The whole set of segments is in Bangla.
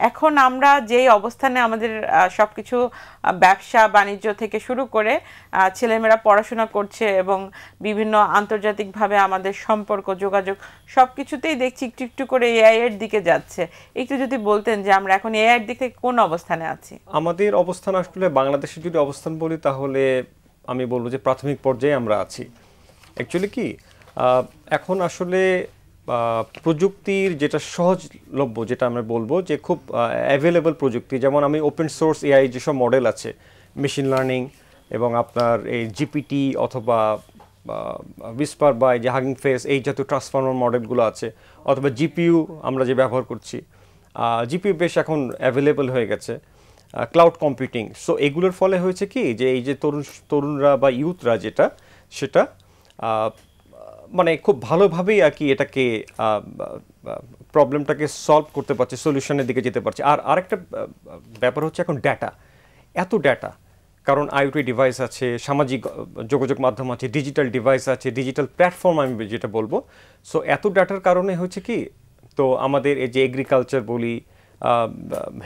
এখন আমরা যেই অবস্থানে আমাদের সবকিছু ব্যবসা বাণিজ্য থেকে শুরু করে ছেলেমেয়েরা পড়াশোনা করছে এবং বিভিন্ন আন্তর্জাতিকভাবে আমাদের সম্পর্ক যোগাযোগ সবকিছুতেই দেখছি একটু একটু করে এআই এর দিকে যাচ্ছে। একটু যদি বলতেন যে আমরা এখন এআই এর দিক থেকে কোন অবস্থানে আছি? আমাদের অবস্থান আসলে বাংলাদেশে যদি অবস্থান বলি তাহলে আমি বলবো যে প্রাথমিক পর্যায়ে আমরা আছি। অ্যাকচুয়ালি কি এখন আসলে প্রযুক্তির যেটা সহজলভ্য, যেটা আমরা বলবো যে খুব অ্যাভেলেবল প্রযুক্তি, যেমন আমি ওপেন সোর্স এআই যেসব মডেল আছে, মেশিন লার্নিং এবং আপনার এই জিপিটি অথবা উইসপার বা যে হাগিং ফেস এই জাতীয় ট্রান্সফর্মার মডেলগুলো আছে, অথবা জিপিইউ আমরা যে ব্যবহার করছি, জিপিইউ বেশ এখন অ্যাভেলেবল হয়ে গেছে, ক্লাউড কম্পিউটিং। সো এগুলোর ফলে হয়েছে কি যে এই যে তরুণরা বা ইউথরা যেটা সেটা মানে খুব ভালোভাবেই আর কি এটাকে প্রবলেমটাকে সলভ করতে পারছে, সলিউশনের দিকে যেতে পারছে। আর আরেকটা ব্যাপার হচ্ছে এখন ডেটা, এত ডেটা, কারণ আইওটি ডিভাইস আছে, সামাজিক যোগাযোগ মাধ্যম আছে, ডিজিটাল ডিভাইস আছে, ডিজিটাল প্ল্যাটফর্ম আমি যেটা বলবো। সো এত ডাটার কারণে হচ্ছে কি, তো আমাদের এই যে এগ্রিকালচার বলি,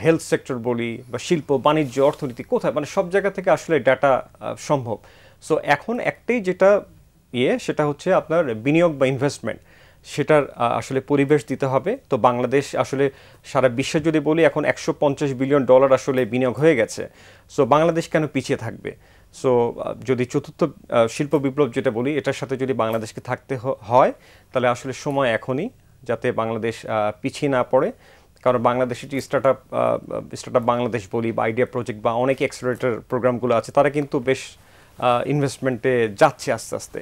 হেলথ সেক্টর বলি, বা শিল্প বাণিজ্য অর্থনীতি, কোথায় মানে সব জায়গা থেকে আসলে ডাটা সম্ভব। সো এখন একটাই যেটা সেটা হচ্ছে আপনার বিনিয়োগ বা ইনভেস্টমেন্ট, সেটার আসলে পরিবেশ দিতে হবে। তো বাংলাদেশ আসলে সারা বিশ্বে যদি বলি এখন $150 বিলিয়ন আসলে বিনিয়োগ হয়ে গেছে। সো বাংলাদেশ কেন পিছিয়ে থাকবে? সো যদি চতুর্থ শিল্প বিপ্লব যেটা বলি এটার সাথে যদি বাংলাদেশকে থাকতে হয়, তাহলে আসলে সময় এখনই, যাতে বাংলাদেশ পিছিয়ে না পড়ে। কারণ বাংলাদেশের যে স্টার্টআপ বাংলাদেশ বলি বা আইডিয়া প্রজেক্ট বা অনেক অ্যাক্সেলারেটর প্রোগ্রামগুলো আছে, তারা কিন্তু বেশ ইনভেস্টমেন্টে যাচ্ছে আস্তে আস্তে।